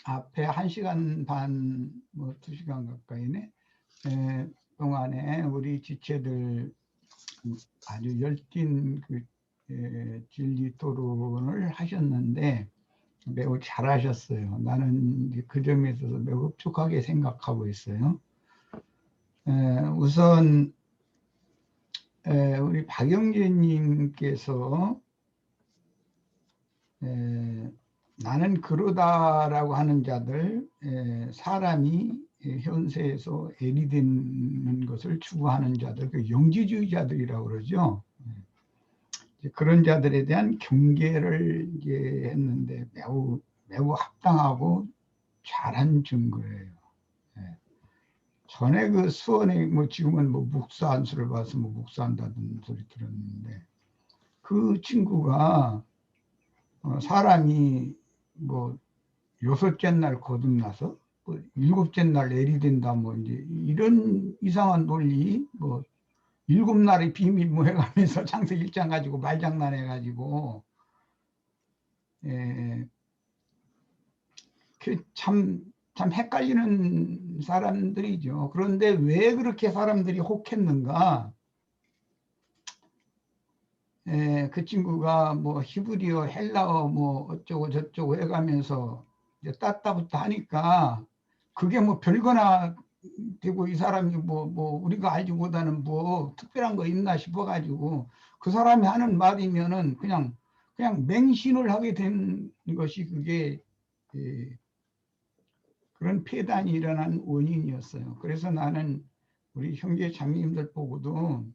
앞에 1시간 반, 뭐 2시간 가까이네 동안에 우리 지체들 아주 열띤 그 진리 토론을 하셨는데 매우 잘하셨어요. 나는 그 점에 있어서 매우 흡족하게 생각하고 있어요. 우선 우리 박영재님께서 나는 그러다라고 하는 자들, 사람이 현세에서 애리되는 것을 추구하는 자들, 그 영지주의자들이라고 그러죠. 그런 자들에 대한 경계를 이제 했는데 매우 합당하고 잘한 증거예요. 전에 그 수원에 뭐 지금은 뭐 묵사 안수를 봐서 뭐 묵사한다는 소리 들었는데 그 친구가 사람이 뭐 6째 날 거듭나서 뭐 7째 날 내리된다 뭐 이제 이런 이상한 논리 뭐 7날의 비밀 뭐 해가면서 창세기 1장 가지고 말장난해가지고 참 헷갈리는 사람들이죠. 그런데 왜 그렇게 사람들이 혹했는가? 그 친구가 뭐 히브리어, 헬라어 뭐 어쩌고 저쩌고 해가면서 이제 따따붙다 하니까 그게 뭐 별거나 되고 이 사람이 뭐 우리가 알지 못하는 뭐 특별한 거 있나 싶어가지고 그 사람이 하는 말이면은 그냥 맹신을 하게 된 것이 그게 그런 폐단이 일어난 원인이었어요. 그래서 나는 우리 형제 자매님들 보고도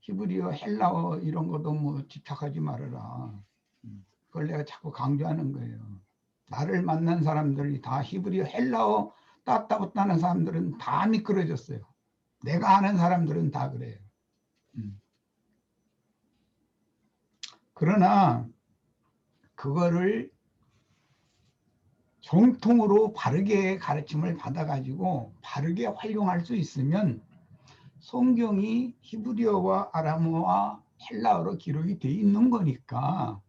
히브리어, 헬라어 이런 것도 뭐 집착하지 말아라. 그걸 내가 자꾸 강조하는 거예요. 나를 만난 사람들이 다 히브리어, 헬라어 따따붙다는 사람들은 다 미끄러졌어요. 내가 아는 사람들은 다 그래요. 그러나 그거를 정통으로 바르게 가르침을 받아가지고 바르게 활용할 수 있으면 성경이 히브리어와 아람어와 헬라어로 기록이 돼 있는 거니까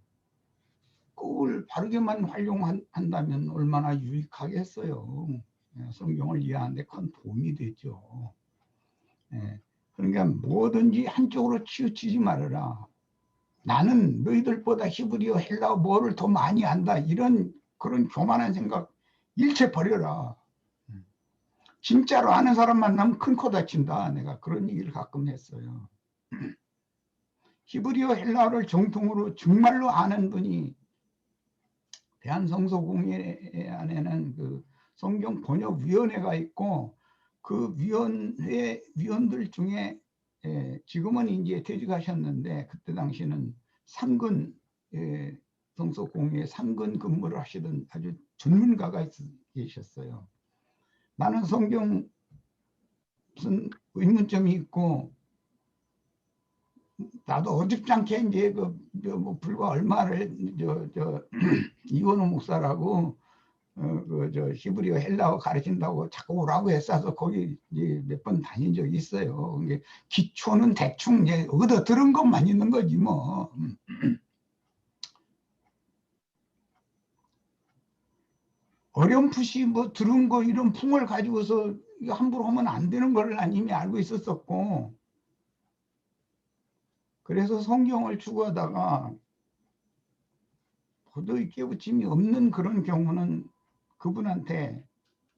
그걸 바르게만 활용한다면 얼마나 유익하겠어요. 성경을 이해하는데 큰 도움이 되죠. 그러니까 뭐든지 한쪽으로 치우치지 말아라. 나는 너희들보다 히브리어, 헬라어 뭐를 더 많이 안다. 이런 그런 교만한 생각 일체 버려라. 진짜로 아는 사람 만나면 큰 코 다친다. 내가 그런 얘기를 가끔 했어요. 히브리어, 헬라어를 정통으로 정말로 아는 분이 대한성서공회 안에는 그 성경 번역위원회가 있고 그 위원들 중에 지금은 이제 퇴직하셨는데 그때 당시는 상근 성서공회 상근 근무를 하시던 아주 전문가가 계셨어요. 나는 성경 무슨 의문점이 있고 나도 어줍잖게 이제 뭐 불과 얼마를 이원호 목사라고 히브리어 헬라어 가르친다고 자꾸 오라고 했어서 거기 몇 번 다닌 적이 있어요. 기초는 대충 얻어 들은 것만 있는 거지 뭐. 어렴풋이 뭐 들은 거 이런 풍을 가지고서 함부로 하면 안 되는 걸 난 이미 알고 있었었고 그래서 성경을 추구하다가 도저히 깨우침이 없는 그런 경우는 그분한테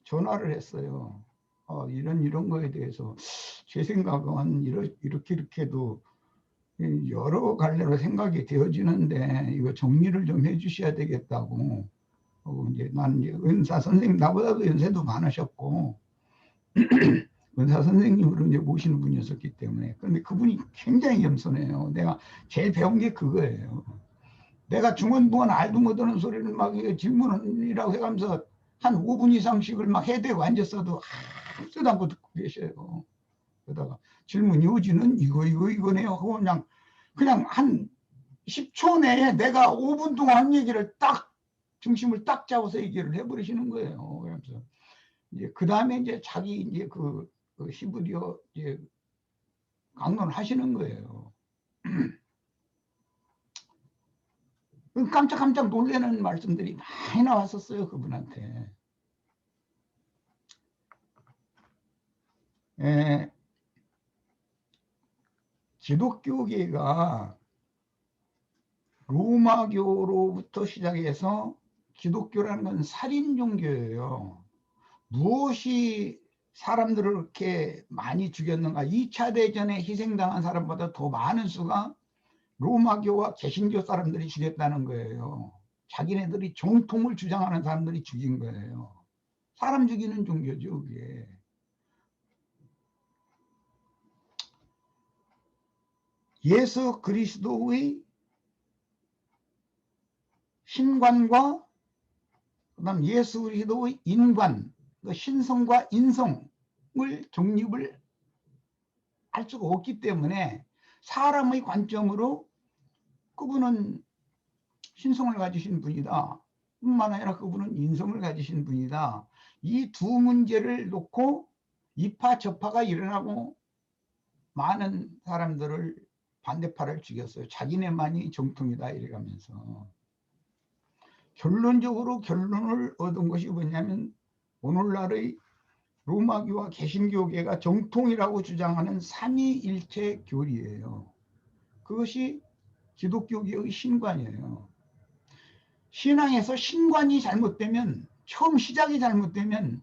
전화를 했어요. 이런 거에 대해서 제 생각은 이렇게도 여러 갈래로 생각이 되어지는데 이거 정리를 좀 해주셔야 되겠다고. 이제 나는 이제 은사 선생님 나보다도 연세도 많으셨고 은사 선생님으로 이제 모시는 분이었기 때문에 그런데 그분이 굉장히 겸손해요. 내가 제일 배운 게 그거예요. 내가 중언부언 알도 못하는 소리를 막 질문이라고 해가면서 한 5분 이상씩을 막 해대고 앉았어도 아무도 안 듣고 계셔요. 그러다가 질문 요지는 이거네요 하고 그냥 한 10초 내에 내가 5분 동안 한 얘기를 딱 중심을 딱 잡아서 얘기를 해버리시는 거예요. 그래서 이제 그 다음에 이제 자기 이제 그 히브리어 이제 강론을 하시는 거예요. 깜짝깜짝 놀라는 말씀들이 많이 나왔었어요, 그분한테. 기독교계가 로마교로부터 시작해서 기독교라는 건 살인 종교예요. 무엇이 사람들을 그렇게 많이 죽였는가? 2차 대전에 희생당한 사람보다 더 많은 수가 로마교와 개신교 사람들이 죽였다는 거예요. 자기네들이 정통을 주장하는 사람들이 죽인 거예요. 사람 죽이는 종교죠, 그게. 예수 그리스도의 신관과 그다음 예수 그리스도의 인관, 신성과 인성을 정립을 할 수가 없기 때문에 사람의 관점으로 그분은 신성을 가지신 분이다. 뿐만 아니라 그분은 인성을 가지신 분이다. 이 두 문제를 놓고 이파 저파가 일어나고 많은 사람들을 반대파를 죽였어요. 자기네만이 정통이다 이래가면서. 결론적으로 결론을 얻은 것이 뭐냐면 오늘날의 로마교와 개신교계가 정통이라고 주장하는 삼위일체 교리예요. 그것이 기독교계의 신관이에요. 신앙에서 신관이 잘못되면, 처음 시작이 잘못되면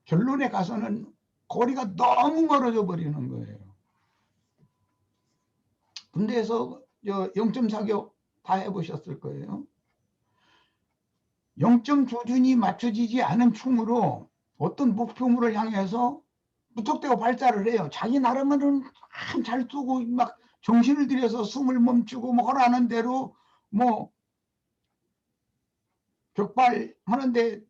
결론에 가서는 거리가 너무 멀어져 버리는 거예요. 군대에서 0.4교 다 해보셨을 거예요. 0점 조준이 맞춰지지 않은 총으로 어떤 목표물을 향해서 무턱대고 발사를 해요. 자기 나름은 잘 쏘고 막 정신을 들여서 숨을 멈추고 뭐 하라는 대로 뭐 격발하는데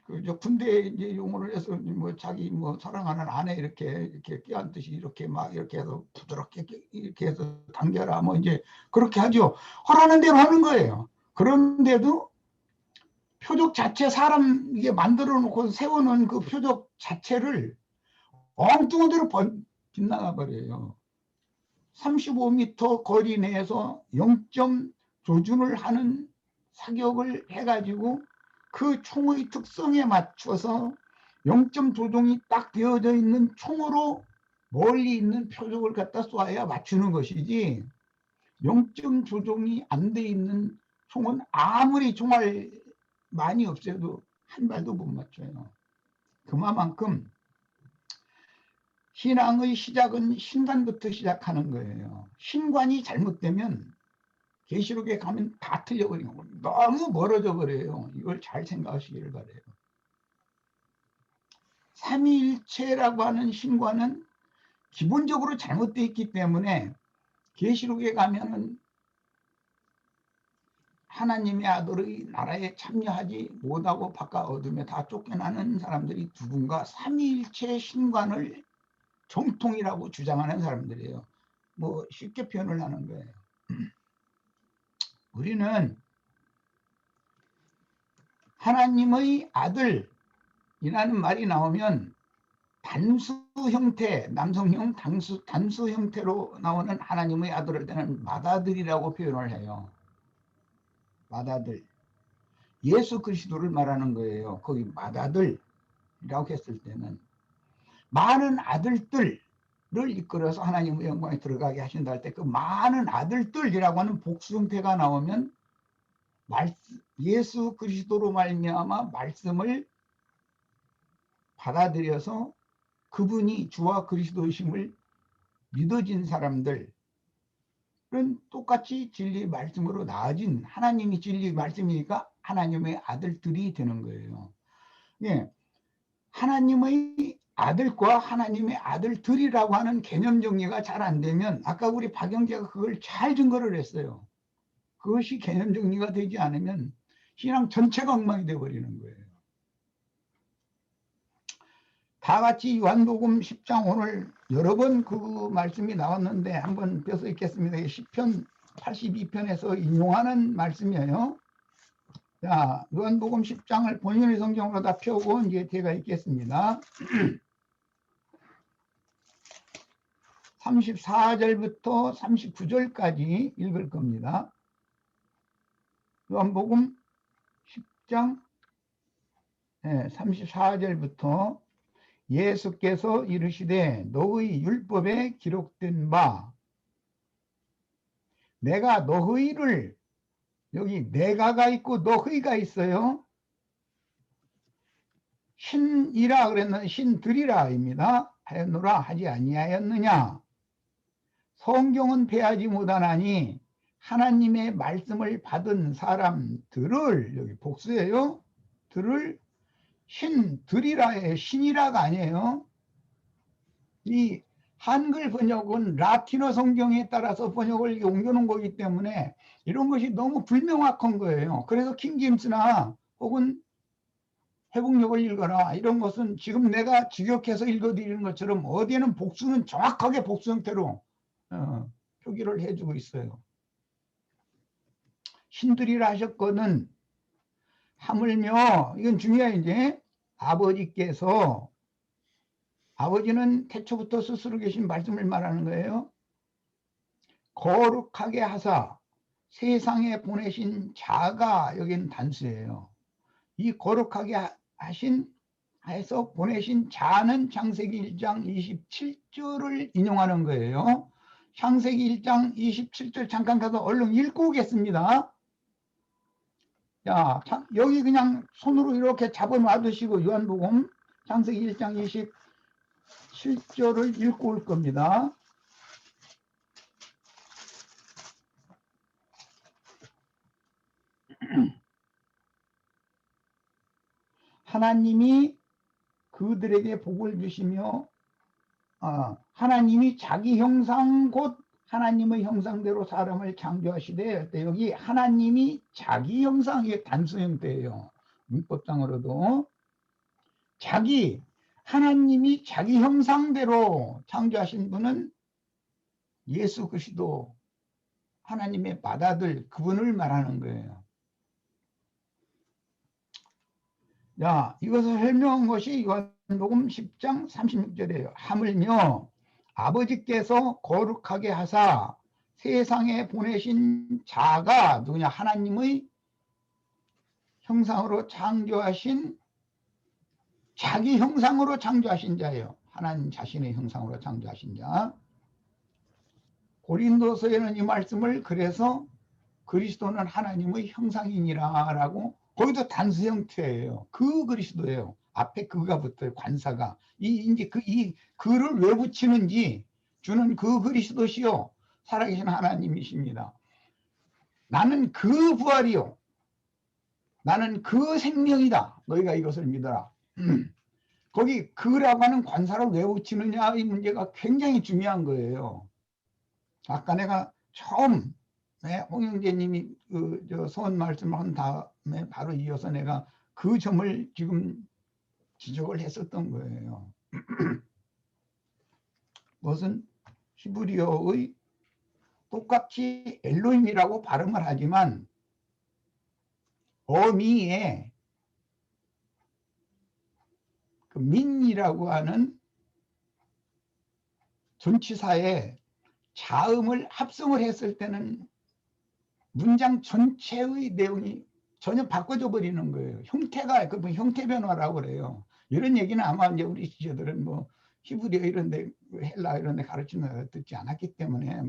그저 군대 이제 용어를 해서 뭐 자기 뭐 사랑하는 아내 이렇게 끼안듯이 이렇게 막 이렇게 해서 부드럽게 이렇게 해서 당겨라 뭐 이제 그렇게 하죠. 하라는 대로 하는 거예요. 그런데도 표적 자체 사람 이게 만들어 놓고 세워놓은 그 표적 자체를 엉뚱한 데로 빗나가 버려요. 35m 거리 내에서 0점 조준을 하는 사격을 해가지고 그 총의 특성에 맞춰서 0점 조종이 딱 되어져 있는 총으로 멀리 있는 표적을 갖다 쏴야 맞추는 것이지 0점 조종이 안 돼 있는 총은 아무리 총알 많이 없애도 한 발도 못 맞춰요. 그만큼 신앙의 시작은 신관부터 시작하는 거예요. 신관이 잘못되면 계시록에 가면 다 틀려버리는 거예요. 너무 멀어져 버려요. 이걸 잘 생각하시기를 바래요. 삼위일체라고 하는 신관은 기본적으로 잘못되어 있기 때문에 계시록에 가면은 하나님의 아들의 나라에 참여하지 못하고 바깥 어둠에 다 쫓겨나는 사람들이 누군가 삼위일체 신관을 정통이라고 주장하는 사람들이에요. 뭐 쉽게 표현을 하는 거예요. 우리는 하나님의 아들이라는 말이 나오면 단수 형태, 남성형 단수 형태로 나오는 하나님의 아들을 때는 맏아들이라고 표현을 해요. 맏아들. 예수 그리스도를 말하는 거예요. 거기 맏아들이라고 했을 때는 많은 아들들을 이끌어서 하나님의 영광에 들어가게 하신다 할 때 그 많은 아들들이라고 하는 복수 형태가 나오면 예수 그리스도로 말미암아 말씀을 받아들여서 그분이 주와 그리스도이심을 믿어진 사람들은 똑같이 진리 말씀으로 나아진 하나님이 진리 말씀이니까 하나님의 아들들이 되는 거예요. 예, 하나님의 아들과 하나님의 아들들이라고 하는 개념 정리가 잘 안 되면 아까 우리 박영재가 그걸 잘 증거를 했어요. 그것이 개념 정리가 되지 않으면 신앙 전체가 엉망이 되어버리는 거예요. 다 같이 요한복음 10장 오늘 여러 번 그 말씀이 나왔는데 한번 펴서 읽겠습니다. 10편 82편에서 인용하는 말씀이에요. 자, 요한복음 10장을 본인의 성경으로 다 펴고 이제 제가 읽겠습니다. 34절부터 39절까지 읽을 겁니다. 요한복음 10장 34절부터 예수께서 이르시되 너의 율법에 기록된 바 내가 너희를, 여기 내가가 있고 너희가 있어요. 신이라 그랬는데 신들이라입니다. 하였노라 하지 아니하였느냐. 성경은 패하지 못하나니 하나님의 말씀을 받은 사람들을, 여기 복수예요. 들을 신들이라 해요. 신이라가 아니에요. 이 한글 번역은 라틴어 성경에 따라서 번역을 옮겨놓은 거기 때문에 이런 것이 너무 불명확한 거예요. 그래서 킹제임스나 혹은 회복력을 읽어라 이런 것은 지금 내가 직역해서 읽어드리는 것처럼 어디에는 복수는 정확하게 복수 형태로 표기를 해주고 있어요. 신들이라 하셨거든 하물며, 이건 중요해. 이제 아버지께서, 아버지는 태초부터 스스로 계신 말씀을 말하는 거예요. 거룩하게 하사 세상에 보내신 자가, 여기는 단수예요. 이 거룩하게 하신 해서 보내신 자는 창세기 1장 27절을 인용하는 거예요. 창세기 1장 27절 잠깐 가서 얼른 읽고 오겠습니다. 자, 여기 그냥 손으로 이렇게 잡아 놔두시고 요한복음 창세기 1장 27절을 읽고 올 겁니다. 하나님이 그들에게 복을 주시며 하나님이 자기 형상 곧 하나님의 형상대로 사람을 창조하시되, 여기 하나님이 자기 형상의 단수 형태예요. 문법상으로도 하나님이 자기 형상대로 창조하신 분은 예수 그리스도, 하나님의 맏아들, 그분을 말하는 거예요. 자, 이것을 설명한 것이 요한복음 10장 36절이에요. 하물며 아버지께서 거룩하게 하사 세상에 보내신 자가 누구냐? 하나님의 형상으로 창조하신, 자기 형상으로 창조하신 자예요. 하나님 자신의 형상으로 창조하신 자. 고린도서에는 이 말씀을 그래서 그리스도는 하나님의 형상이니라 라고, 거기도 단수 형태예요. 그 그리스도예요. 앞에 그가 붙어요. 관사가. 이제 이 그를 왜 붙이는지, 주는 그 그리스도시요 살아계신 하나님이십니다. 나는 그 부활이요, 나는 그 생명이다. 너희가 이것을 믿어라. 거기 그라고 하는 관사를 왜 붙이느냐, 이 문제가 굉장히 중요한 거예요. 아까 내가 처음 홍영재님이 저 서원 말씀을 한 다음에 바로 이어서 내가 그 점을 지금 지적을 했었던 거예요. 무슨 히브리어의 똑같이 엘로힘이라고 발음을 하지만 어미에 그 민이라고 하는 전치사에 자음을 합성을 했을 때는 문장 전체의 내용이 전혀 바꿔져 버리는 거예요. 형태가, 그 형태 변화라고 그래요. 이런 얘기는 아마 이제 우리 지저들은 뭐 히브리어 이런데, 헬라 이런데 가르치는 듣지 않았기 때문에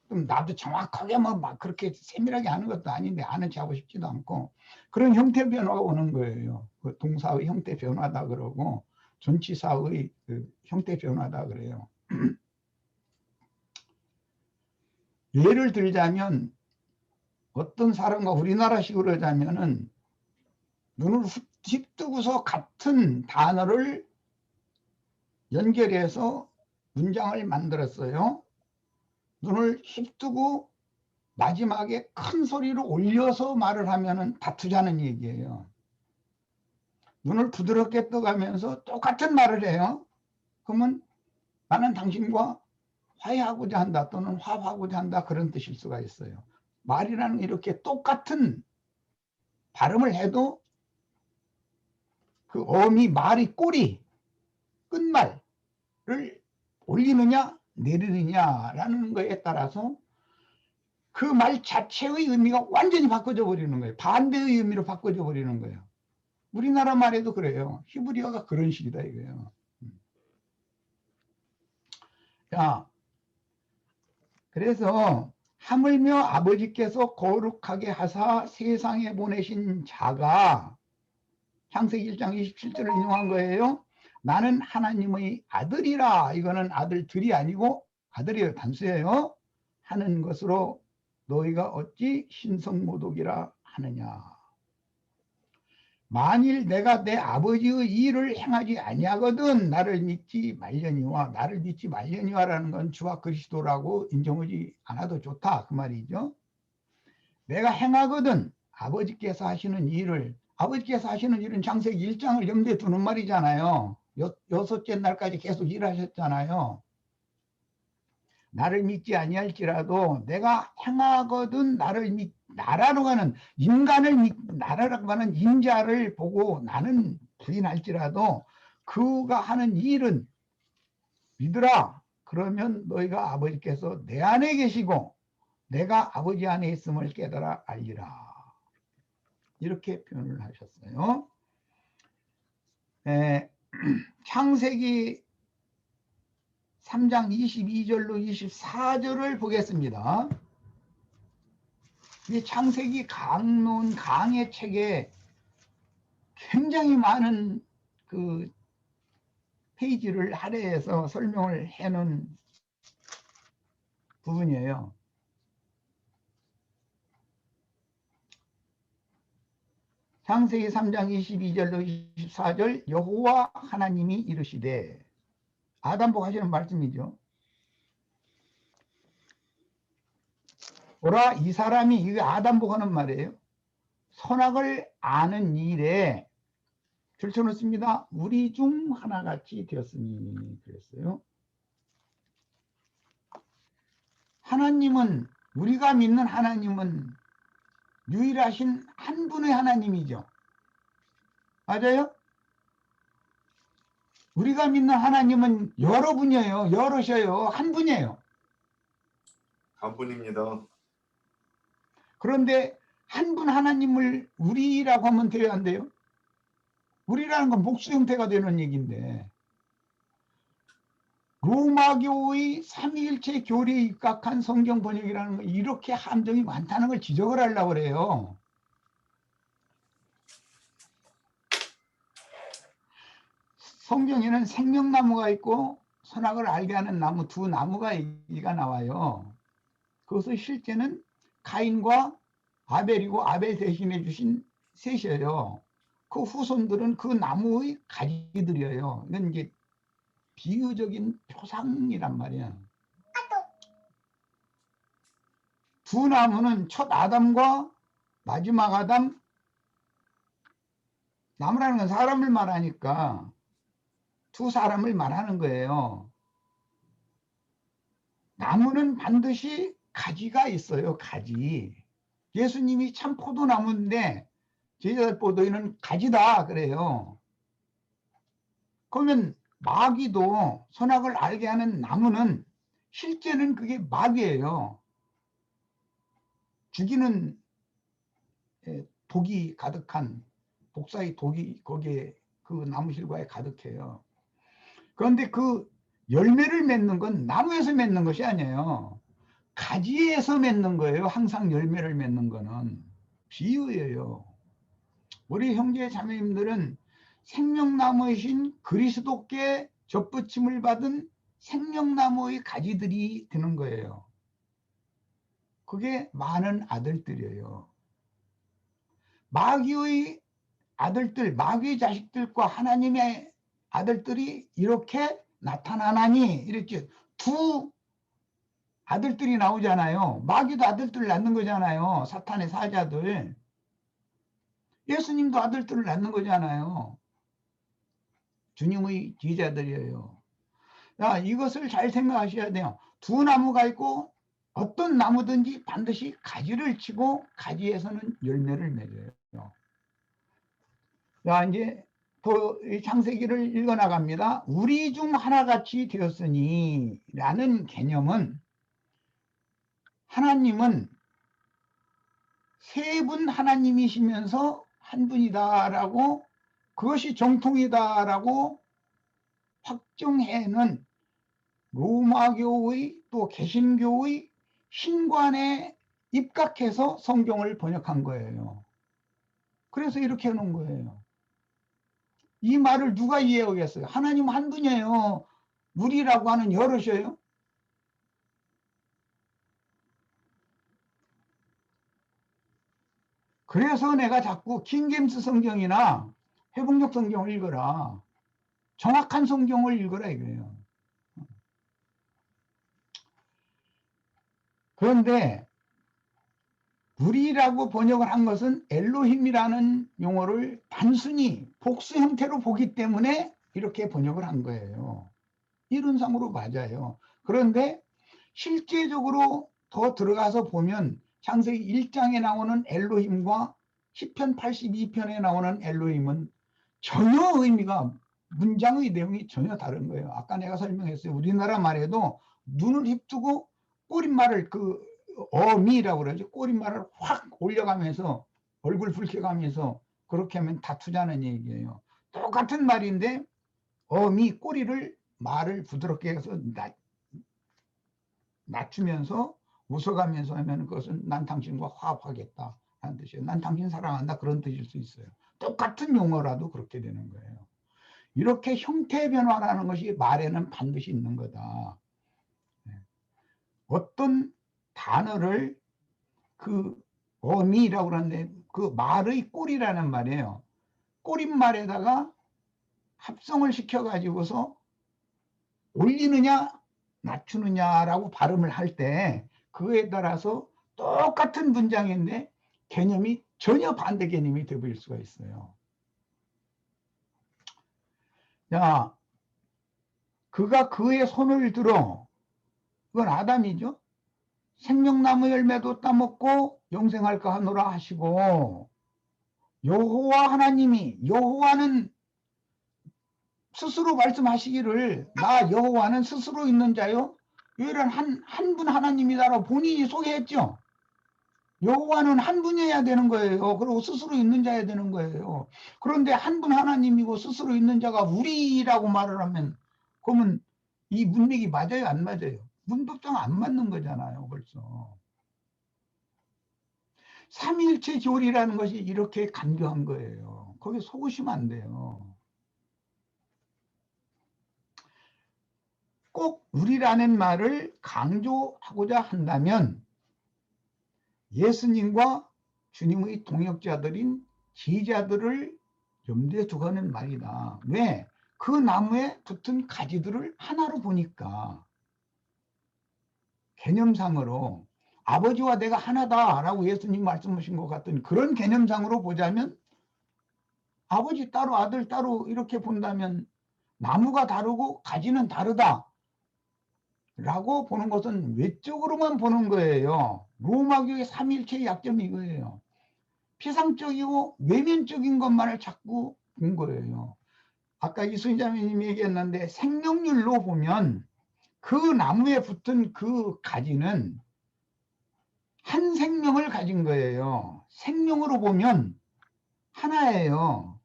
좀 나도 정확하게 막 그렇게 세밀하게 아는 것도 아닌데 아는 체 하고 싶지도 않고, 그런 형태 변화가 오는 거예요. 그 동사의 형태 변화다 그러고 전치사의 그 형태 변화다 그래요. 예를 들자면 어떤 사람과 우리나라식으로 하자면은 눈을 휙 뜨고서 같은 단어를 연결해서 문장을 만들었어요. 눈을 휙 뜨고 마지막에 큰 소리로 올려서 말을 하면은 다투자는 얘기예요. 눈을 부드럽게 떠가면서 똑같은 말을 해요. 그러면 나는 당신과 화해하고자 한다 또는 화합하고자 한다, 그런 뜻일 수가 있어요. 말이라는 이렇게 똑같은 발음을 해도 그 어미, 말이 꼬리, 끝말을 올리느냐 내리느냐라는 거에 따라서 그 말 자체의 의미가 완전히 바꿔져 버리는 거예요. 반대의 의미로 바꿔져 버리는 거예요. 우리나라 말에도 그래요. 히브리어가 그런 식이다 이거예요. 자, 그래서 하물며 아버지께서 거룩하게 하사 세상에 보내신 자가 창세기 1장 27절을 인용한 거예요. 나는 하나님의 아들이라. 이거는 아들들이 아니고 아들이에요. 단수예요. 하는 것으로 너희가 어찌 신성모독이라 하느냐. 만일 내가 내 아버지의 일을 행하지 아니하거든 나를 믿지 말려니와. 나를 믿지 말려니와라는 건 주와 그리스도라고 인정하지 않아도 좋다 그 말이죠. 내가 행하거든 아버지께서 하시는 일을. 아버지께서 하시는 일은 창세기 1장을 염두에 두는 말이잖아요. 여섯째 날까지 계속 일하셨잖아요. 나를 믿지 아니할지라도 내가 행하거든 나라로 가는 나라라고 하는 인자를 보고 나는 부인할지라도 그가 하는 일은 믿으라. 그러면 너희가 아버지께서 내 안에 계시고 내가 아버지 안에 있음을 깨달아 알리라. 이렇게 표현을 하셨어요. 창세기 3장 22절로 24절을 보겠습니다. 이 창세기 강의 책에 굉장히 많은 그 페이지를 할애해서 설명을 해놓은 부분이에요. 창세기 3장 22절로 24절 여호와 하나님이 이르시되 아담 보고 하시는 말씀이죠. 보라 이 사람이 이게 아담 보고 하는 말이에요. 선악을 아는 일에 들춰놓습니다. 우리 중 하나같이 되었으니 그랬어요. 하나님은 우리가 믿는 하나님은 유일하신 한 분의 하나님이죠. 맞아요? 우리가 믿는 하나님은 여러 분이에요. 여러셔요. 한 분이에요. 한 분입니다. 그런데 한 분 하나님을 우리라고 하면 돼야 안 돼요? 우리라는 건 복수 형태가 되는 얘기인데 로마교의 삼위일체 교리에 입각한 성경 번역이라는 거 이렇게 함정이 많다는 걸 지적을 하려고 그래요. 성경에는 생명나무가 있고 선악을 알게 하는 나무 두 나무가 얘기가 나와요. 그것을 실제는 가인과 아벨이고 아벨 대신해 주신 셋이에요. 그 후손들은 그 나무의 가지들이에요. 이건 이제 비유적인 표상이란 말이야. 두 나무는 첫 아담과 마지막 아담, 나무라는 건 사람을 말하니까 두 사람을 말하는 거예요. 나무는 반드시 가지가 있어요. 가지. 예수님이 참 포도나무인데 제자들 보더이는 가지다 그래요. 그러면 마귀도 선악을 알게 하는 나무는 실제는 그게 마귀예요. 죽이는 독이 가득한 독사의 독이 거기에 그 나무실과에 가득해요. 그런데 그 열매를 맺는 건 나무에서 맺는 것이 아니에요. 가지에서 맺는 거예요. 항상 열매를 맺는 거는 비유예요. 우리 형제 자매님들은 생명나무이신 그리스도께 접붙임을 받은 생명나무의 가지들이 되는 거예요. 그게 많은 아들들이에요. 마귀의 아들들, 마귀의 자식들과 하나님의 아들들이 이렇게 나타나나니 이렇게 두 아들들이 나오잖아요. 마귀도 아들들을 낳는 거잖아요. 사탄의 사자들. 예수님도 아들들을 낳는 거잖아요. 주님의 제자들이에요. 자, 이것을 잘 생각하셔야 돼요. 두 나무가 있고 어떤 나무든지 반드시 가지를 치고 가지에서는 열매를 맺어요. 자, 이제 이 창세기를 읽어나갑니다. 우리 중 하나같이 되었으니 라는 개념은 하나님은 세 분 하나님이시면서 한 분이다라고, 그것이 정통이다라고 확정해는 로마교의 또 개신교의 신관에 입각해서 성경을 번역한 거예요. 그래서 이렇게 해놓은 거예요. 이 말을 누가 이해하겠어요? 하나님 한 분이에요. 우리라고 하는 여럿이에요. 그래서 내가 자꾸 킹제임스 성경이나 회복력 성경을 읽어라. 정확한 성경을 읽어라 이거예요. 그런데 우리라고 번역을 한 것은 엘로힘이라는 용어를 단순히 복수 형태로 보기 때문에 이렇게 번역을 한 거예요. 이론상으로 맞아요. 그런데 실제적으로 더 들어가서 보면 창세기 1장에 나오는 엘로힘과 시편 82편에 나오는 엘로힘은 전혀 의미가, 문장의 내용이 전혀 다른 거예요. 아까 내가 설명했어요. 우리나라 말에도 눈을 힙두고 꼬릿말을 어미라고 그러죠. 꼬릿말을 확 올려가면서 얼굴 붉혀가면서 그렇게 하면 다투자는 얘기예요. 똑같은 말인데 어미 꼬리를 말을 부드럽게 해서 낮추면서 웃어가면서 하면 그것은 난 당신과 화합하겠다 하는 뜻이에요. 난 당신 사랑한다 그런 뜻일 수 있어요. 똑같은 용어라도 그렇게 되는 거예요. 이렇게 형태 변화라는 것이 말에는 반드시 있는 거다. 어떤 단어를 어미라고 그러는데 그 말의 꼬리라는 말이에요. 꼬릿말에다가 합성을 시켜가지고서 올리느냐 낮추느냐라고 발음을 할 때 그에 따라서 똑같은 문장인데 개념이 전혀 반대 개념이 되어버릴 수가 있어요. 자, 그가 그의 손을 들어, 그건 아담이죠. 생명나무 열매도 따먹고 영생할까 하노라 하시고, 여호와 하나님이, 여호와는 스스로 말씀하시기를 나 여호와는 스스로 있는 자요 유일한 한 분 하나님이다라고 본인이 소개했죠. 여호와는 한 분이어야 되는 거예요. 그리고 스스로 있는 자여야 되는 거예요. 그런데 한 분 하나님이고 스스로 있는 자가 우리라고 말을 하면 그러면 이 문맥이 맞아요 안 맞아요? 문법상 안 맞는 거잖아요 벌써. 삼위일체 교리라는 것이 이렇게 간교한 거예요. 거기에 속으시면 안 돼요. 꼭 우리라는 말을 강조하고자 한다면 예수님과 주님의 동역자들인 제자들을 염두에 두고 하는 말이다. 왜? 그 나무에 붙은 가지들을 하나로 보니까 개념상으로 아버지와 내가 하나다라고 예수님 말씀하신 것 같은 그런 개념상으로 보자면 아버지 따로 아들 따로 이렇게 본다면 나무가 다르고 가지는 다르다 라고 보는 것은 외적으로만 보는 거예요. 로마교의 삼일체의 약점이 이거예요. 피상적이고 외면적인 것만을 자꾸 본 거예요. 아까 이순자매님이 얘기했는데 생명률로 보면 그 나무에 붙은 그 가지는 한 생명을 가진 거예요. 생명으로 보면 하나예요.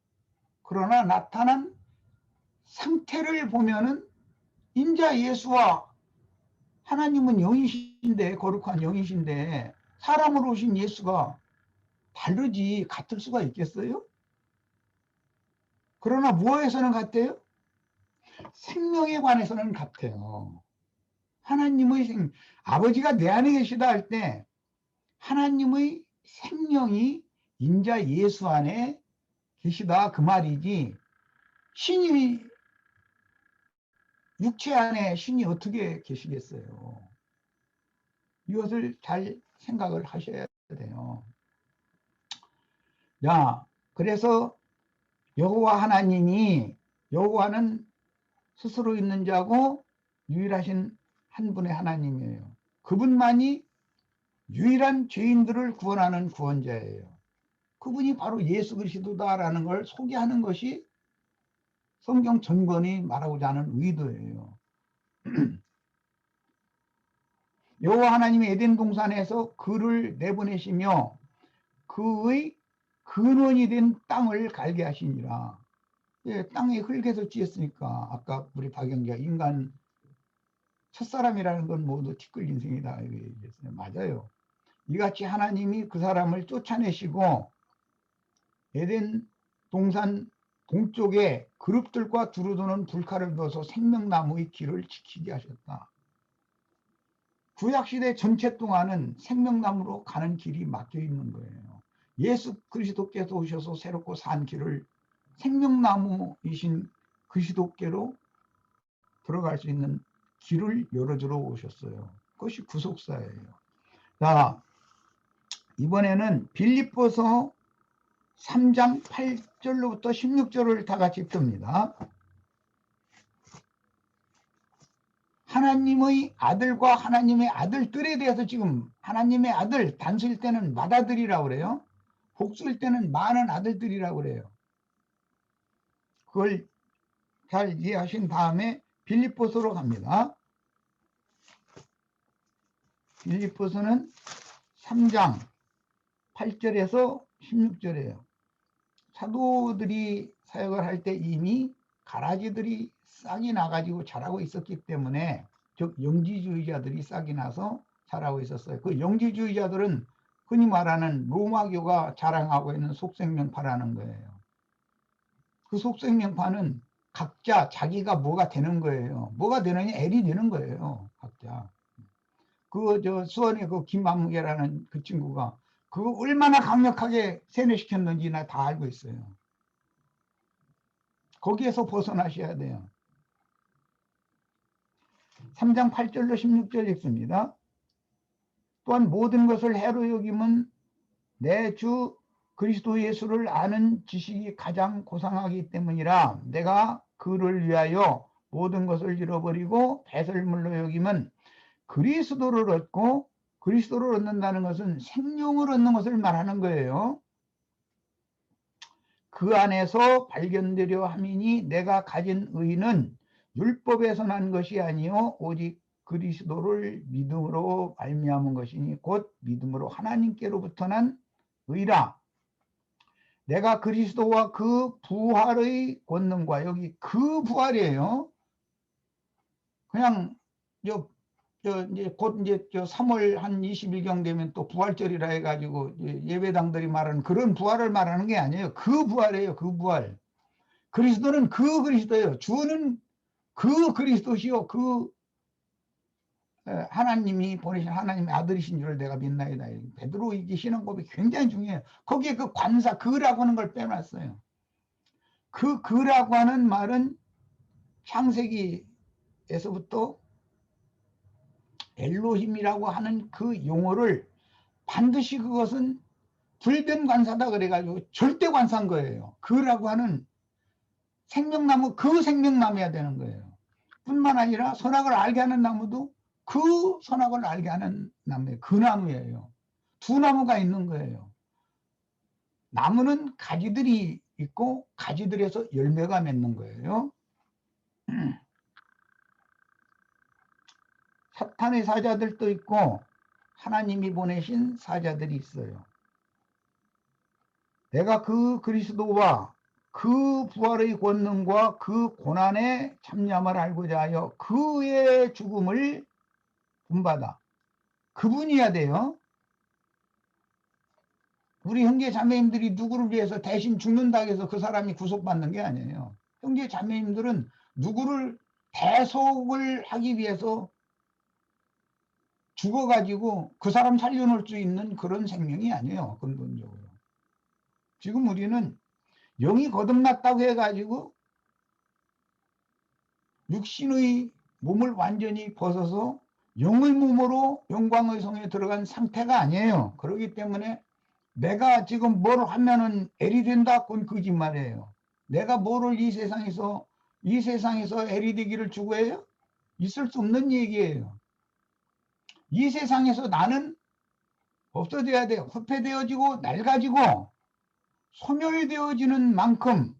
그러나 나타난 상태를 보면은 인자 예수와 하나님은 영이신데, 거룩한 영이신데 사람으로 오신 예수가 다르지 같을 수가 있겠어요? 그러나 무엇에서는 같아요? 생명에 관해서는 같아요. 하나님의 아버지가 내 안에 계시다 할 때 하나님의 생명이 인자 예수 안에 계시다 그 말이지, 신이 육체 안에 신이 어떻게 계시겠어요? 이것을 잘 생각을 하셔야 돼요. 자, 그래서 여호와 하나님이, 여호와는 스스로 있는 자고 유일하신 한 분의 하나님이에요. 그분만이 유일한 죄인들을 구원하는 구원자예요. 그분이 바로 예수 그리스도다라는 걸 소개하는 것이 성경 전권이 말하고자 하는 의도예요. 여호와 하나님이 에덴 동산에서 그를 내보내시며 그의 근원이 된 땅을 갈게 하시니라. 예, 땅이 흙에서 지었으니까 아까 우리 박영기가 인간 첫사람이라는 건 모두 티끌 인생이다 이렇게 얘기했어요. 맞아요. 이같이 하나님이 그 사람을 쫓아내시고 에덴 동산 동쪽에 그룹들과 두루도는 불칼을 넣어서 생명나무의 길을 지키게 하셨다. 구약시대 전체 동안은 생명나무로 가는 길이 막혀 있는 거예요. 예수 그리스도께서 오셔서 새롭고 산 길을 생명나무이신 그리스도께로 들어갈 수 있는 길을 열어주러 오셨어요. 그것이 구속사예요. 자, 이번에는 빌립보서 3장 8절로부터 16절을 다 같이 듭니다. 하나님의 아들과 하나님의 아들들에 대해서 지금 하나님의 아들 단수일 때는 맏아들이라고 그래요. 복수일 때는 많은 아들들이라고 그래요. 그걸 잘 이해하신 다음에 빌립보서로 갑니다. 빌립보서는 3장 8절에서 16절이에요. 사도들이 사역을 할 때 이미 가라지들이 싹이 나가지고 자라고 있었기 때문에, 즉 영지주의자들이 싹이 나서 자라고 있었어요. 그 영지주의자들은 흔히 말하는 로마교가 자랑하고 있는 속생명파라는 거예요. 그 속생명파는 각자 자기가 뭐가 되는 거예요. 뭐가 되느냐? 엘이 되는 거예요. 각자. 수원의 그 김만무개라는 그 친구가 그거 얼마나 강력하게 세뇌시켰는지 나 다 알고 있어요. 거기에서 벗어나셔야 돼요. 3장 8절로 16절 읽습니다. 또한 모든 것을 해로 여김은 내 주 그리스도 예수를 아는 지식이 가장 고상하기 때문이라. 내가 그를 위하여 모든 것을 잃어버리고 배설물로 여김은 그리스도를 얻고, 그리스도를 얻는다는 것은 생명을 얻는 것을 말하는 거예요. 그 안에서 발견되려 함이니 내가 가진 의는 율법에서 난 것이 아니요 오직 그리스도를 믿음으로 말미암은 것이니 곧 믿음으로 하나님께로부터 난 의라. 내가 그리스도와 그 부활의 권능과, 여기 그 부활이에요. 그냥 이제 곧 이제 3월 한 20일경 되면 또 부활절이라 해가지고 예배당들이 말하는 그런 부활을 말하는 게 아니에요. 그 부활이에요. 그 부활. 그리스도는 그 그리스도예요. 주는 그 그리스도시요 그 하나님이 보내신 하나님의 아들이신 줄을 내가 믿나이다. 베드로 이게 신앙 고백이 굉장히 중요해요. 거기에 그 관사 그라고 하는 걸 빼놨어요. 그 그라고 하는 말은 창세기에서부터 엘로힘이라고 하는 그 용어를 반드시 그것은 불변관사다 그래가지고 절대 관사인 거예요. 그라고 하는 생명나무, 그 생명나무여야 되는 거예요. 뿐만 아니라 선악을 알게 하는 나무도 그 선악을 알게 하는 나무예요. 그 나무예요. 두 나무가 있는 거예요. 나무는 가지들이 있고 가지들에서 열매가 맺는 거예요. 사탄의 사자들도 있고 하나님이 보내신 사자들이 있어요. 내가 그 그리스도와 그 부활의 권능과 그 고난의 참념을 알고자 하여 그의 죽음을 본받아. 그분이야 돼요. 우리 형제 자매님들이 누구를 위해서 대신 죽는다고 해서 그 사람이 구속받는 게 아니에요. 형제 자매님들은 누구를 대속을 하기 위해서 죽어가지고 그 사람 살려놓을 수 있는 그런 생명이 아니에요. 근본적으로. 지금 우리는 영이 거듭났다고 해가지고 육신의 몸을 완전히 벗어서 영의 몸으로 영광의 성에 들어간 상태가 아니에요. 그렇기 때문에 내가 지금 뭘 하면은 엘이 된다? 그건 거짓말이에요. 내가 뭐를 이 세상에서 엘이 되기를 추구해요? 있을 수 없는 얘기예요. 이 세상에서 나는 없어져야 돼요. 후패되어지고 낡아지고 소멸되어지는 만큼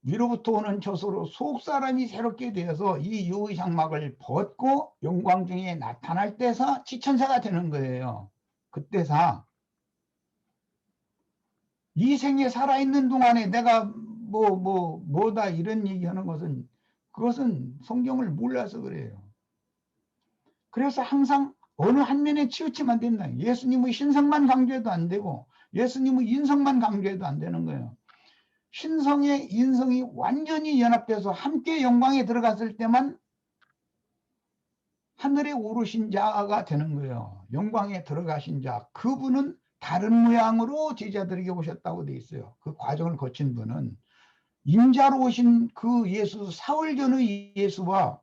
위로부터 오는 저소로 속사람이 새롭게 되어서 이 유의 장막을 벗고 영광 중에 나타날 때서 지천사가 되는 거예요. 그때사 이 생에 살아있는 동안에 내가 뭐다 이런 얘기하는 것은 그것은 성경을 몰라서 그래요. 그래서 항상 어느 한 면에 치우치면 된다. 예수님의 신성만 강조해도 안 되고 예수님의 인성만 강조해도 안 되는 거예요. 신성의 인성이 완전히 연합돼서 함께 영광에 들어갔을 때만 하늘에 오르신 자가 되는 거예요. 영광에 들어가신 자, 그분은 다른 모양으로 제자들에게 오셨다고 돼 있어요. 그 과정을 거친 분은 임자로 오신 그 예수, 사흘 전의 예수와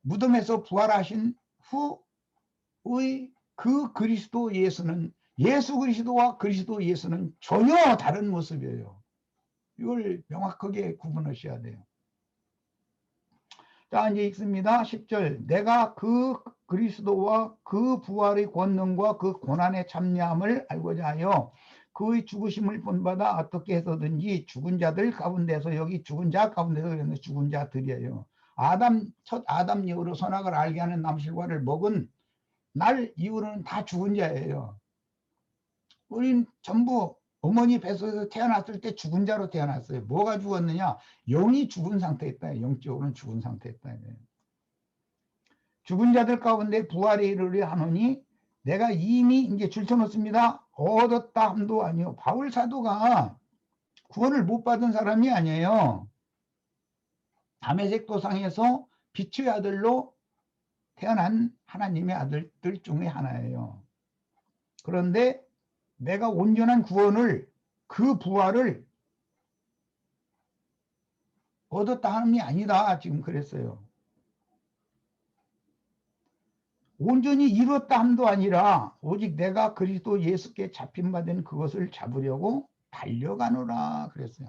무덤에서 부활하신 후의 그 그리스도 예수는, 예수 그리스도와 그리스도 예수는 전혀 다른 모습이에요. 이걸 명확하게 구분하셔야 돼요. 자, 이제 읽습니다. 10절. 내가 그 그리스도와 그 부활의 권능과 그 고난의 참여함을 알고자 하여 그의 죽으심을 본받아 어떻게 해서든지 죽은 자들 가운데서, 여기 죽은 자 가운데서 그랬는데 죽은 자들이에요. 첫 아담 이후로 선악을 알게 하는 남실과를 먹은 날 이후로는 다 죽은 자예요. 우린 전부 어머니 뱃속에서 태어났을 때 죽은 자로 태어났어요. 뭐가 죽었느냐? 영이 죽은 상태에 있다. 영적으로는 죽은 상태에 있다. 죽은 자들 가운데 부활에 이르려 하노니 내가 이미 이제 줄쳐놓습니다. 얻었다 함도 아니요. 바울 사도가 구원을 못 받은 사람이 아니에요. 다메섹 도상에서 빛의 아들로 태어난 하나님의 아들들 중에 하나예요. 그런데 내가 온전한 구원을, 그 부활을 얻었다 함이 아니다. 지금 그랬어요. 온전히 이뤘다 함도 아니라 오직 내가 그리스도 예수께 잡힌 바 된 그것을 잡으려고 달려가노라 그랬어요.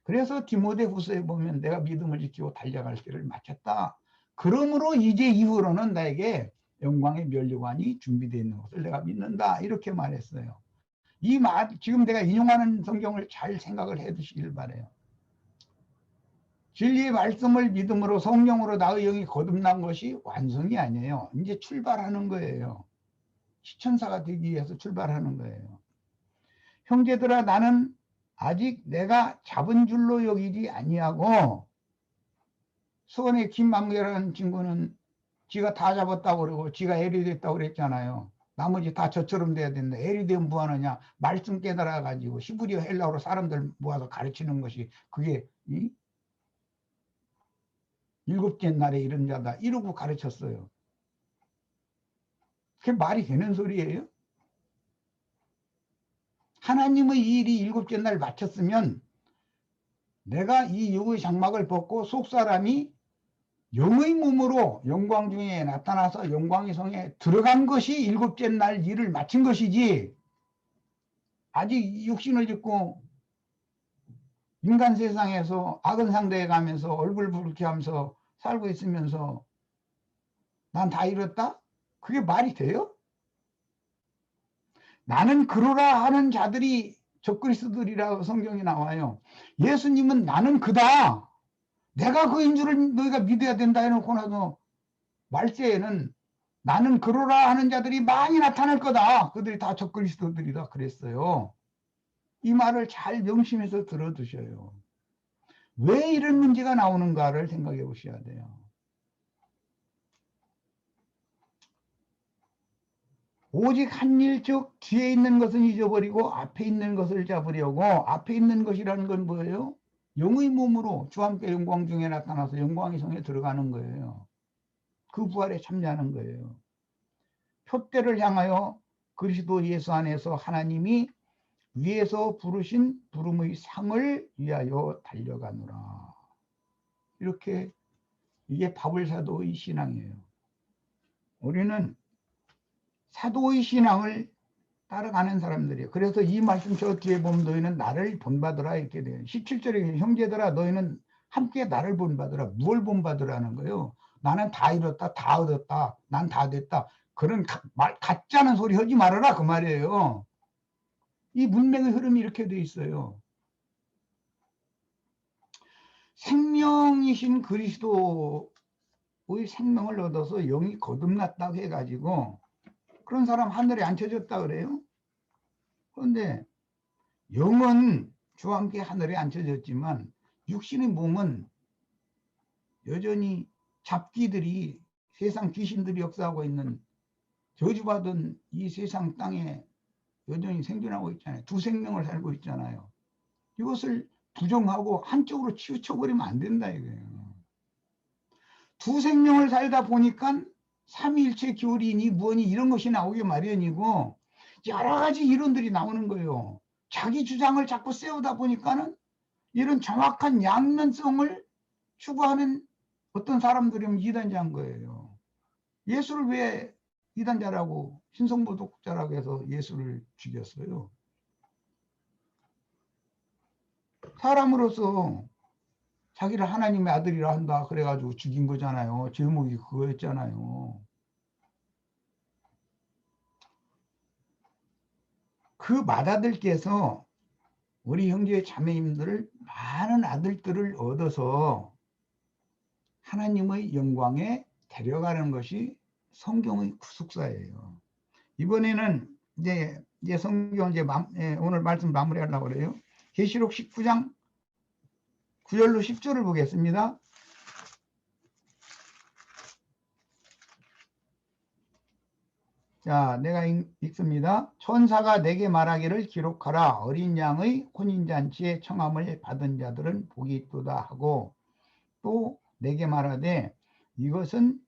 그래서 디모데후서에 보면 내가 믿음을 지키고 달려갈 길을 마쳤다. 그러므로 이제 이후로는 나에게 영광의 면류관이 준비되어 있는 것을 내가 믿는다. 이렇게 말했어요. 이 말, 지금 내가 인용하는 성경을 잘 생각을 해 두시길 바라요. 진리의 말씀을 믿음으로 성령으로 나의 영이 거듭난 것이 완성이 아니에요. 이제 출발하는 거예요. 시천사가 되기 위해서 출발하는 거예요. 형제들아, 나는 아직 내가 잡은 줄로 여기지 아니하고, 수원의 김만개라는 친구는 지가 다 잡았다고 그러고 지가 엘이 됐다고 그랬잖아요. 나머지 다 저처럼 돼야 된다. 엘이 되면 뭐하느냐? 말씀 깨달아 가지고 히브리어 헬라어로 사람들 모아서 가르치는 것이 그게 일곱째 날에 이런 자다. 이러고 가르쳤어요. 그게 말이 되는 소리예요? 하나님의 일이 일곱째 날 마쳤으면 내가 이 육의 장막을 벗고 속사람이 영의 몸으로 영광 중에 나타나서 영광의 성에 들어간 것이 일곱째 날 일을 마친 것이지, 아직 육신을 짓고 인간 세상에서 악은 상대해 가면서 얼굴 붉게 하면서 살고 있으면서 난 다 이뤘다? 그게 말이 돼요? 나는 그러라 하는 자들이 적그리스도들이라고 성경에 나와요. 예수님은 나는 그다, 내가 그인 줄을 너희가 믿어야 된다 해놓고 나서 말세에는 나는 그러라 하는 자들이 많이 나타날 거다. 그들이 다 적그리스도들이다 그랬어요. 이 말을 잘 명심해서 들어두셔요. 왜 이런 문제가 나오는가를 생각해 보셔야 돼요. 오직 한 일, 즉 뒤에 있는 것은 잊어버리고 앞에 있는 것을 잡으려고. 앞에 있는 것이라는 건 뭐예요? 영의 몸으로 주와 함께 영광 중에 나타나서 영광의 성에 들어가는 거예요. 그 부활에 참여하는 거예요. 표대를 향하여 그리스도 예수 안에서 하나님이 위에서 부르신 부름의 상을 위하여 달려가노라. 이렇게, 이게 바울 사도의 신앙이에요. 우리는 사도의 신앙을 따라가는 사람들이에요. 그래서 이 말씀 저 뒤에 보면 너희는 나를 본받으라 이렇게 돼요. 17절에 형제들아 너희는 함께 나를 본받으라. 무엇을 본받으라는 거예요? 나는 다 이뤘다, 다 얻었다, 난 다 됐다. 그런 가짜는 소리 하지 말아라 그 말이에요. 이 문맥의 흐름이 이렇게 돼 있어요. 생명이신 그리스도의 생명을 얻어서 영이 거듭났다고 해가지고 그런 사람 하늘에 앉혀졌다 그래요. 그런데 영은 주와 함께 하늘에 앉혀졌지만 육신의 몸은 여전히 잡귀들이, 세상 귀신들이 역사하고 있는 저주받은 이 세상 땅에 여전히 생존하고 있잖아요. 두 생명을 살고 있잖아요. 이것을 부정하고 한쪽으로 치우쳐버리면 안 된다 이거예요. 두 생명을 살다 보니까 삼위일체 교리니 뭐니 이런 것이 나오기 마련이고 여러 가지 이론들이 나오는 거예요. 자기 주장을 자꾸 세우다 보니까는 이런 정확한 양면성을 추구하는 어떤 사람들이면 이단자인 거예요. 예수를 왜 이단자라고, 신성모독자라고 해서 예수를 죽였어요? 사람으로서 자기를 하나님의 아들이라 한다 그래가지고 죽인 거잖아요. 제목이 그거였잖아요. 그 맏아들께서 우리 형제 자매님들을, 많은 아들들을 얻어서 하나님의 영광에 데려가는 것이 성경의 구속사예요. 이번에는 이제 성경 오늘 말씀 마무리하려고 그래요. 계시록 19장 9절로 10절을 보겠습니다. 자, 내가 읽습니다. 천사가 내게 말하기를 기록하라. 어린 양의 혼인잔치에 청함을 받은 자들은 복이 있도다 하고, 또 내게 말하되 이것은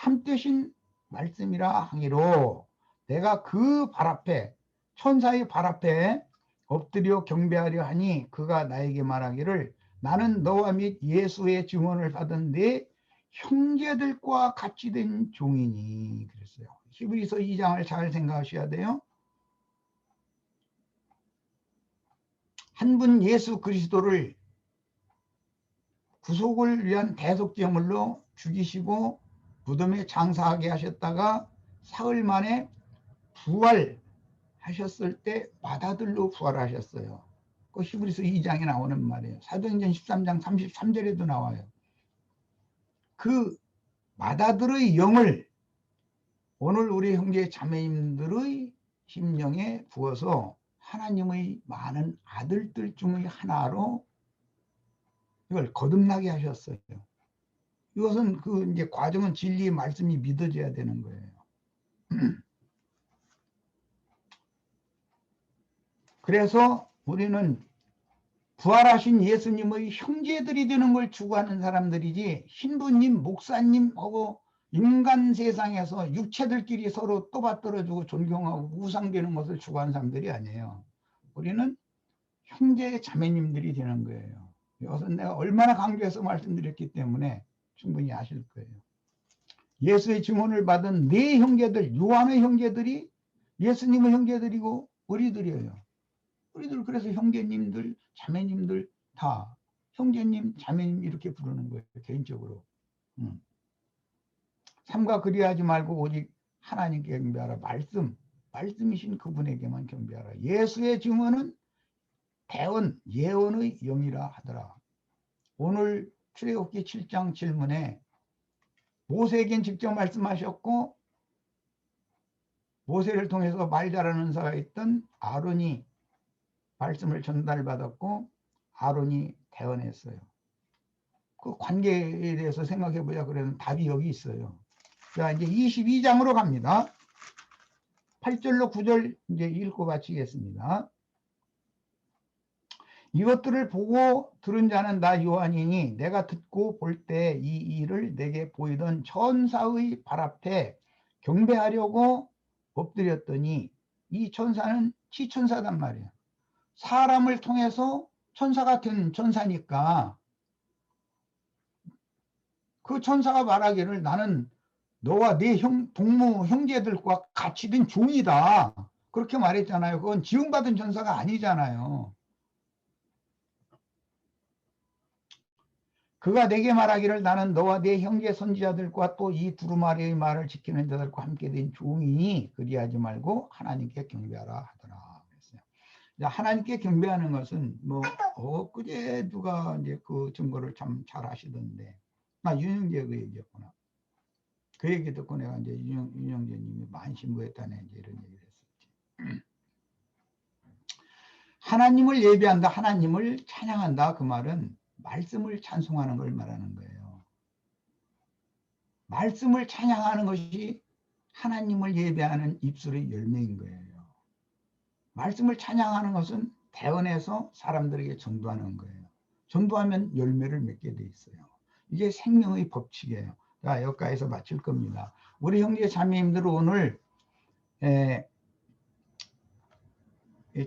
참되신 말씀이라 하기로, 내가 그 발 앞에, 천사의 발 앞에 엎드려 경배하려 하니 그가 나에게 말하기를 나는 너와 및 예수의 증언을 받은 네 형제들과 같이 된 종이니 그랬어요. 히브리서 2장을 잘 생각하셔야 돼요. 한 분 예수 그리스도를 구속을 위한 대속제물로 죽이시고 무덤에 장사하게 하셨다가 사흘 만에 부활하셨을 때 맏아들로 부활하셨어요. 그 히브리서 2장에 나오는 말이에요. 사도행전 13장 33절에도 나와요. 그 맏아들의 영을 오늘 우리 형제 자매님들의 심령에 부어서 하나님의 많은 아들들 중의 하나로 이걸 거듭나게 하셨어요. 이것은 이제 과정은 진리의 말씀이 믿어져야 되는 거예요. 그래서 우리는 부활하신 예수님의 형제들이 되는 걸 추구하는 사람들이지, 신부님, 목사님하고 인간 세상에서 육체들끼리 서로 또받들어주고 존경하고 우상되는 것을 추구하는 사람들이 아니에요. 우리는 형제 자매님들이 되는 거예요. 이것은 내가 얼마나 강조해서 말씀드렸기 때문에 충분히 아실 거예요. 예수의 증언을 받은 네 형제들, 요한의 형제들이 예수님의 형제들이고 우리들이에요. 우리들 그래서 형제님들, 자매님들 다 형제님, 자매님 이렇게 부르는 거예요. 개인적으로. 삼가 그리하지 말고 오직 하나님께 경배하라. 말씀이신 그분에게만 경배하라. 예수의 증언은 대언, 예언의 영이라 하더라. 오늘 출애굽기 7장 질문에 모세에겐 직접 말씀하셨고, 모세를 통해서 말 잘하는 자가 있던 아론이 말씀을 전달받았고 아론이 대언했어요. 그 관계에 대해서 생각해 보자 그러면 답이 여기 있어요. 자, 이제 22장으로 갑니다. 8절로 9절 이제 읽고 마치겠습니다. 이것들을 보고 들은 자는 나 요한이니 내가 듣고 볼 때 이 일을 내게 보이던 천사의 발 앞에 경배하려고 엎드렸더니, 이 천사는 치천사단 말이에요. 사람을 통해서 천사가 된 천사니까 그 천사가 말하기를 나는 너와 네 동무 형제들과 같이 된 종이다. 그렇게 말했잖아요. 그건 지음받은 천사가 아니잖아요. 그가 내게 말하기를 나는 너와 네 형제 선지자들과 또 이 두루마리의 말을 지키는 자들과 함께 된 종이니 그리하지 말고 하나님께 경배하라 하더라. 그랬어요. 하나님께 경배하는 것은 뭐 엊그제 누가 이제 그 증거를 참 잘 하시던데, 윤영재 그 얘기였구나. 그 얘기 듣고 내가 이제 윤영재님이 만신부했다네 이제 이런 얘기를 했었지. 하나님을 예배한다, 하나님을 찬양한다, 그 말은 말씀을 찬송하는 걸 말하는 거예요. 말씀을 찬양하는 것이 하나님을 예배하는 입술의 열매인 거예요. 말씀을 찬양하는 것은 대언해서 사람들에게 전도하는 거예요. 전도하면 열매를 맺게 돼 있어요. 이게 생명의 법칙이에요. 자, 여기까지서 마칠 겁니다. 우리 형제 자매님들 오늘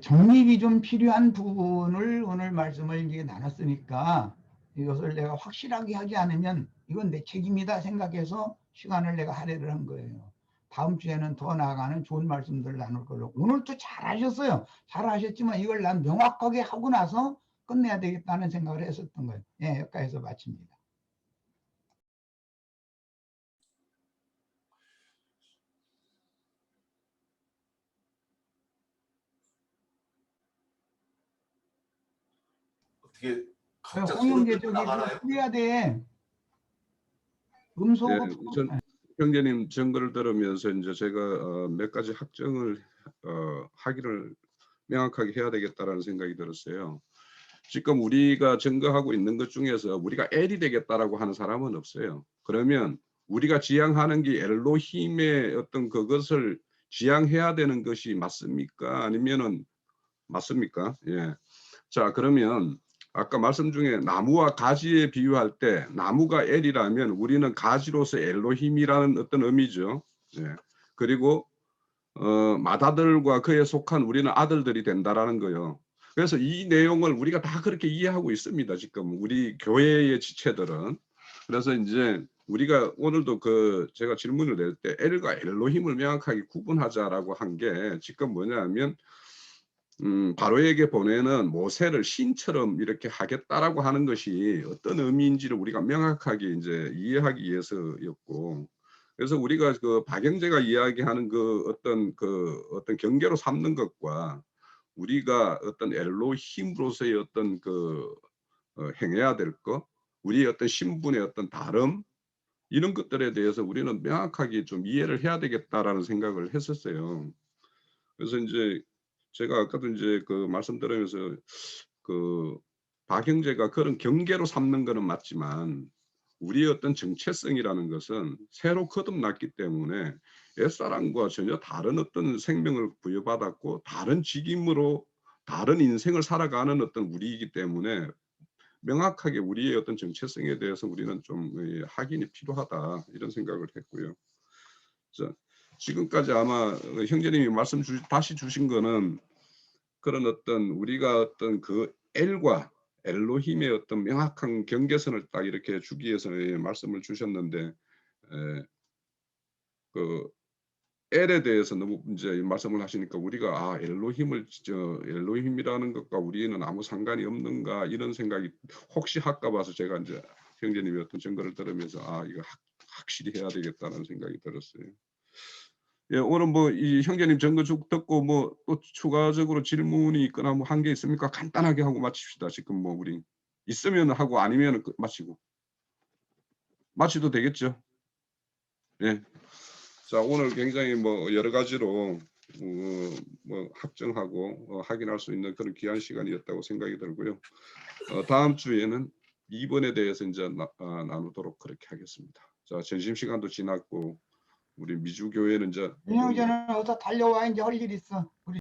정립이 좀 필요한 부분을 오늘 말씀을 이제 나눴으니까 이것을 내가 확실하게 하지 않으면 이건 내 책임이다 생각해서 시간을 내가 할애를 한 거예요. 다음 주에는 더 나아가는 좋은 말씀들을 나눌 걸로. 오늘도 잘하셨어요. 잘하셨지만 이걸 난 명확하게 하고 나서 끝내야 되겠다는 생각을 했었던 거예요. 예, 여기까지서 마칩니다. 어떻게 각자 홍영재 손을 들고 저기 나가나요? 해야 돼. 예, 음소거 전 형제님 증거를 들으면서 이제 제가 몇 가지 확정을 하기를 명확하게 해야 되겠다라는 생각이 들었어요. 지금 우리가 증거하고 있는 것 중에서 우리가 L이 되겠다라고 하는 사람은 없어요. 그러면 우리가 지향하는 게 엘로힘의 어떤 그것을 지향해야 되는 것이 맞습니까? 아니면은 맞습니까? 예. 자, 그러면 아까 말씀 중에 나무와 가지에 비유할 때 나무가 L이라면 우리는 가지로서 엘로힘이라는 어떤 의미죠. 예. 그리고 맏아들과 그에 속한 우리는 아들들이 된다라는 거요. 그래서 이 내용을 우리가 다 그렇게 이해하고 있습니다. 지금 우리 교회의 지체들은. 그래서 이제 우리가 오늘도 그 제가 질문을 낼 때 L과 엘로힘을 명확하게 구분하자라고 한 게 지금 뭐냐면 바로에게 보내는 모세를 신처럼 이렇게 하겠다라고 하는 것이 어떤 의미인지를 우리가 명확하게 이제 이해하기 위해서였고, 그래서 우리가 그 박영재가 이야기하는 그 어떤 경계로 삼는 것과 우리가 어떤 엘로힘으로서의 어떤 행해야 될 것, 우리의 어떤 신분의 어떤 다름, 이런 것들에 대해서 우리는 명확하게 좀 이해를 해야 되겠다라는 생각을 했었어요. 그래서 이제 제가 아까도 이제 그 말씀 들으면서 그 박형제가 그런 경계로 삼는 거는 맞지만 우리의 어떤 정체성이라는 것은 새로 거듭났기 때문에 옛사람과 전혀 다른 어떤 생명을 부여받았고 다른 직임으로 다른 인생을 살아가는 어떤 우리이기 때문에 명확하게 우리의 어떤 정체성에 대해서 우리는 좀 확인이 필요하다 이런 생각을 했고요. 자, 지금까지 아마 형제님이 다시 주신 거는 그런 어떤 우리가 어떤 그 L과 엘로힘의 어떤 명확한 경계선을 딱 이렇게 주기 위해서 말씀을 주셨는데, 그 L에 대해서 너무 이제 말씀을 하시니까 우리가 엘로힘이라는 것과 우리는 아무 상관이 없는가 이런 생각이 혹시 할까 봐서 제가 이제 형제님의 어떤 증거를 들으면서 이거 확실히 해야 되겠다는 생각이 들었어요. 예, 오늘 뭐 이 형제님 증거 듣고 뭐 또 추가적으로 질문이 있거나 뭐 한 게 있습니까? 간단하게 하고 마칩시다. 지금 뭐 우리 있으면 하고 아니면 마치고 마치도 되겠죠? 예. 자, 오늘 굉장히 뭐 여러 가지로 뭐 확정하고 확인할 수 있는 그런 귀한 시간이었다고 생각이 들고요. 다음 주에는 2번에 대해서 이제 나누도록 그렇게 하겠습니다. 자, 점심 시간도 지났고 우리 미주 교회는 이제 윤영재는 어서 달려와 이제 할 일 있어. 우리